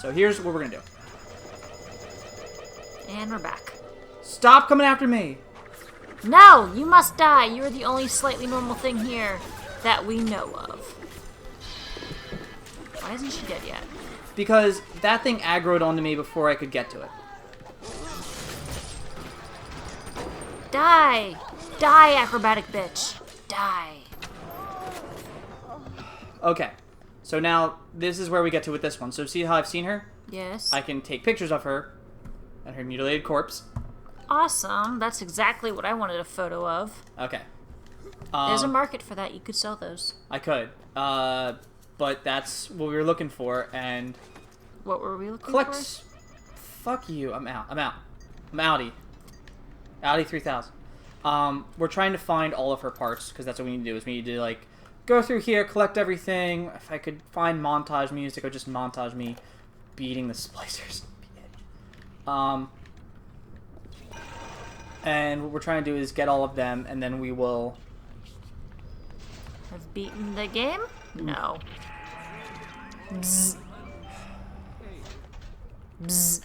So here's what we're gonna do. And we're back. Stop coming after me! No! You must die! You are the only slightly normal thing here that we know of. Why isn't she dead yet? Because that thing aggroed onto me before I could get to it. Die! Die, acrobatic bitch! Die! Okay. So now, this is where we get to with this one. So see how I've seen her? Yes. I can take pictures of her and her mutilated corpse. Awesome. That's exactly what I wanted a photo of. Okay. There's a market for that. You could sell those. I could. But that's what we were looking for, and... What were we looking collect... for? Fuck you. I'm out. I'm outie. Outie 3000. We're trying to find all of her parts, because that's what we need to do, is we need to, like, go through here, collect everything. If I could find montage music, or just montage me beating the splicers. And what we're trying to do is get all of them, and then we will... Have beaten the game? No. Bzz. Bzz.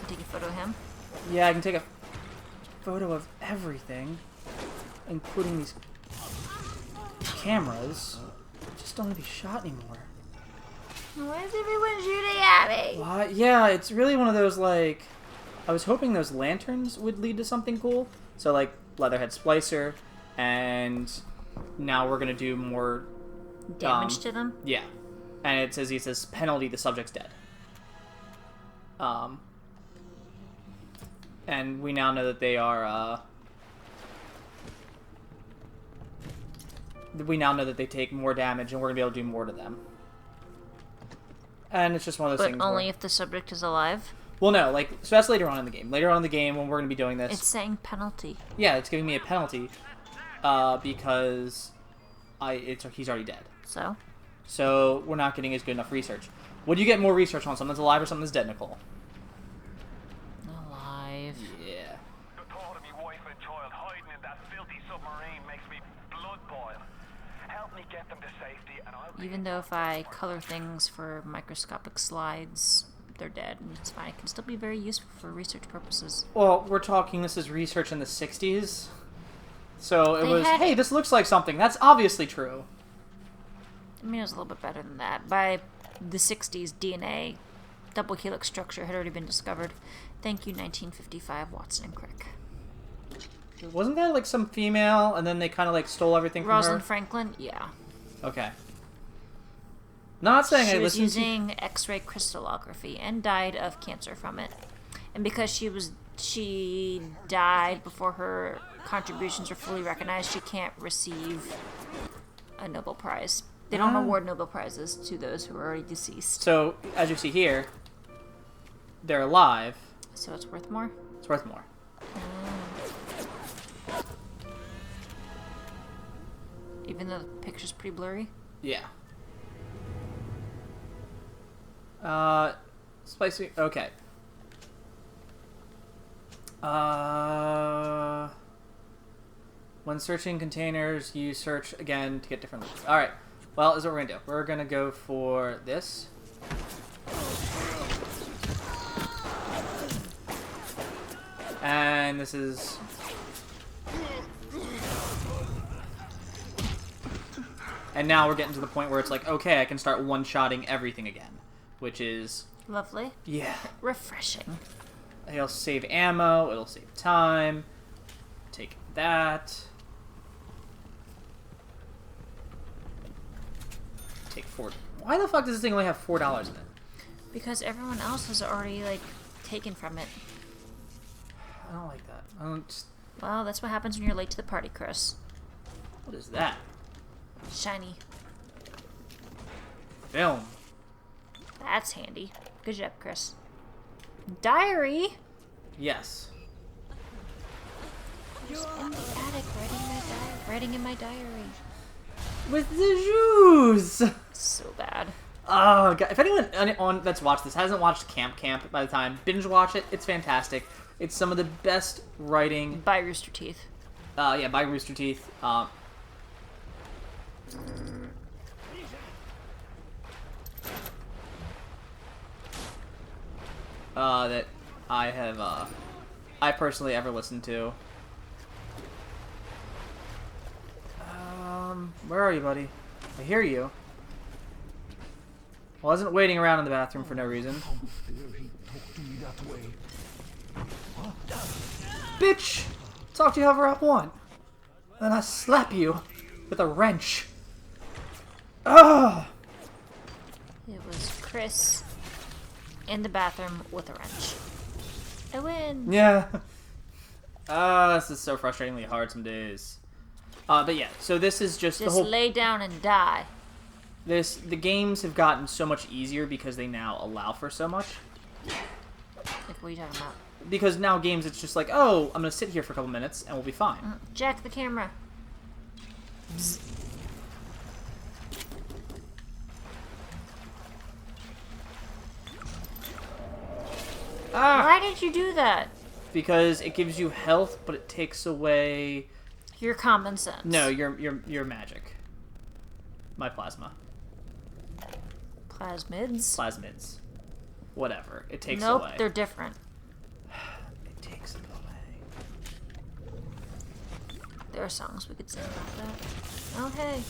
Take a photo of him? Yeah, I can take a photo of everything, including these cameras. I just don't want to be shot anymore. Why is everyone shooting at me? What? Yeah, it's really one of those, like... I was hoping those lanterns would lead to something cool. So, like, Leatherhead Splicer, and now we're going to do more... Damage to them? Yeah. And it says penalty, the subject's dead. And we now know that they are, we now know that they take more damage, and we're going to be able to do more to them. And it's just one of those things. But only if the subject is alive? Well, no, like, so that's later on in the game. Later on in the game, when we're going to be doing this... It's saying penalty. Yeah, it's giving me a penalty, because he's already dead. So? So, we're not getting as good enough research. Would you get more research on something that's alive or something that's dead, Nicole? Alive. Yeah. The thought of me wife and child hiding in that filthy submarine makes me blood boil. Help me get them to safety, and I'll... Even though if I color things for microscopic slides, they're dead, and it's fine. It can still be very useful for research purposes. Well, we're talking, this is research in the 60s. So it was, had... hey, this looks like something. That's obviously true. I mean, it was a little bit better than that. By the 60s, DNA double helix structure had already been discovered. Thank you, 1955, Watson and Crick. Wasn't that like some female, and then they kind of like stole everything from Rosalind her? Franklin? Yeah. Okay. Not saying she I was listened using X-ray crystallography and died of cancer from it. And because she died before her contributions were fully recognized, she can't receive a Nobel Prize. They don't award Nobel Prizes to those who are already deceased. So, as you see here, they're alive. So it's worth more? It's worth more. Even though the picture's pretty blurry? Yeah. Spicy. Okay. When searching containers, you search again to get different looks. Alright. Well, this is what we're gonna do. We're gonna go for this. And this is... And now we're getting to the point where it's like, okay, I can start one-shotting everything again. Which is... Lovely. Yeah. Refreshing. It'll save ammo, it'll save time. Take that. Take 4. Why the fuck does this thing only have $4 in it? Because everyone else has already, like, taken from it. I don't like that. I don't just... Well, that's what happens when you're late to the party, Chris. What is that? Shiny. Film. That's handy. Good job, Chris. Diary? Yes. Just in the attic, writing in my diary. With the shoes! So bad. Oh, God. If anyone that's watched this hasn't watched Camp by the time, binge watch it. It's fantastic. It's some of the best writing. By Rooster Teeth. Yeah, by Rooster Teeth. That I have, I personally ever listened to. Where are you, buddy? I hear you. I wasn't waiting around in the bathroom for no reason. Bitch! Talk to you however I want. Then I slap you with a wrench. Ugh! It was Chris in the bathroom with a wrench. I win. Yeah. This is so frustratingly hard some days. But yeah, so this is just the Just whole... lay down and die. The games have gotten so much easier because they now allow for so much. Like, what are you talking about? Because now games, it's just like, oh, I'm gonna sit here for a couple minutes and we'll be fine. Jack the camera. Bzz. Ah! Why did you do that? Because it gives you health, but it takes away... Your common sense. No, your magic. My plasma. Plasmids? Plasmids. Whatever. It takes Nope, away. they're different. It takes it away. There are songs we could sing about that. Oh, hey.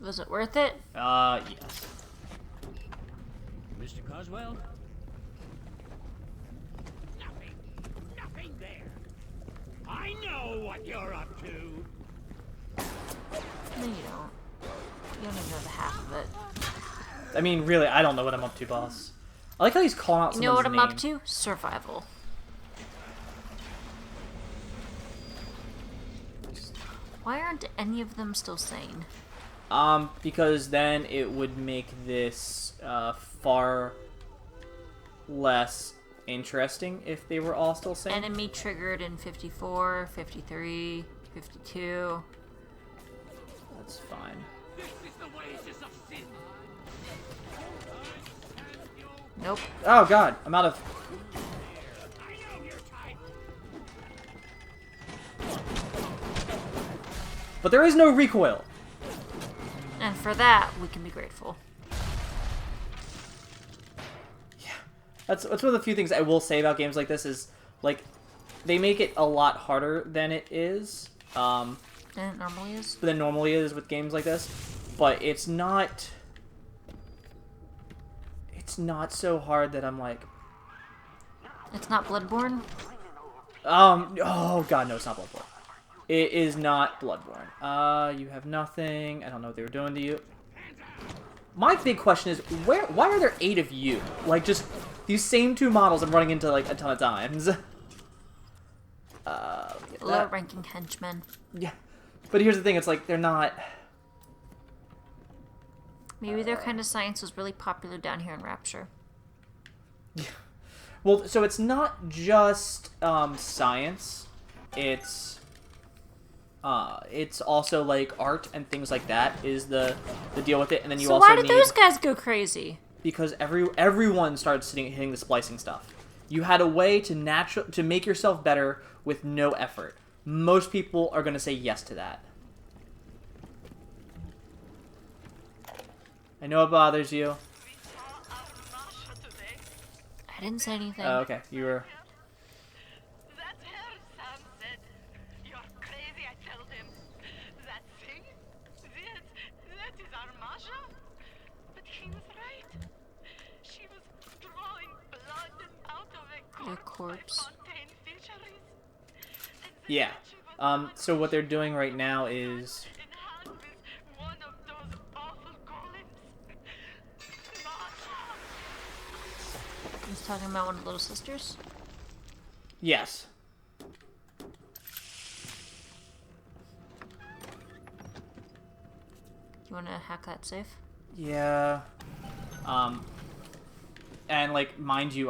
Was it worth it? Yes. Mr. Coswell? Nothing there. I know what you're up to. No, you don't. You don't even know the half of it. I mean, really, I don't know what I'm up to, boss. I like how he's calling out You know what someone's I'm name. up to? Survival. Why aren't any of them still sane? Because then it would make this far less interesting if they were all still sane. Enemy triggered in 54, 53, 52. That's fine. This is the wages of sin. Nope. Oh god, I'm out of... I know your type. But there is no recoil. And for that, we can be grateful. That's one of the few things I will say about games like this is, like, they make it a lot harder than it is. And it normally is. Than normally is with games like this. But it's not... It's not so hard that I'm like... It's not Bloodborne? Oh god, no, it's not Bloodborne. It is not Bloodborne. You have nothing. I don't know what they were doing to you. My big question is, why are there 8 of you? Like, just these same 2 models I'm running into, like, a ton of times. Low-ranking henchmen. Yeah. But here's the thing, it's like, they're not... Maybe their kind of science was really popular down here in Rapture. Well, so it's not just science. It's also like art and things like that is the deal with it, and then you So also why did need, those guys go crazy? because everyone started hitting the splicing stuff. You had a way to make yourself better with no effort. Most people are going to say yes to that. I know it bothers you. I didn't say anything. Oh, okay, you were... That's her, Sam said. You're crazy, I told him. That thing? That is our Masha? But he was right. She was drawing blood out of a Your corpse. corpse. Fontaine fisheries. And then Yeah. she was So what they're doing right now is... in hand with one of those awful golems. Masha! He's talking about one of the little sisters? Yes. You want to hack that safe? Yeah. And, like, mind you,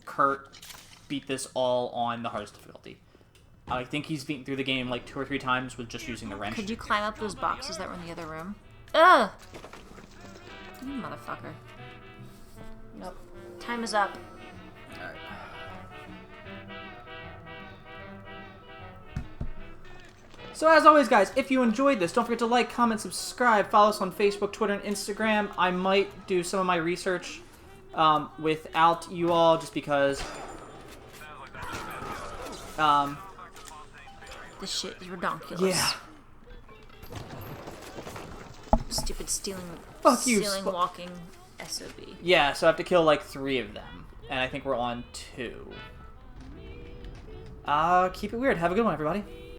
Kurt beat this all on the hardest difficulty. I think he's beaten through the game, like, 2 or 3 times with just using the wrench. Could you climb up those boxes that were in the other room? Ugh! You motherfucker. Nope. Time is up. So as always, guys, if you enjoyed this, don't forget to like, comment, subscribe, follow us on Facebook, Twitter, and Instagram. I might do some of my research without you all, just because This shit is redonkulous. yeah. Stupid stealing, Fuck you, walking SOB. Yeah, so I have to kill like 3 of them, and I think we're on 2. Keep it weird. Have a good one, everybody.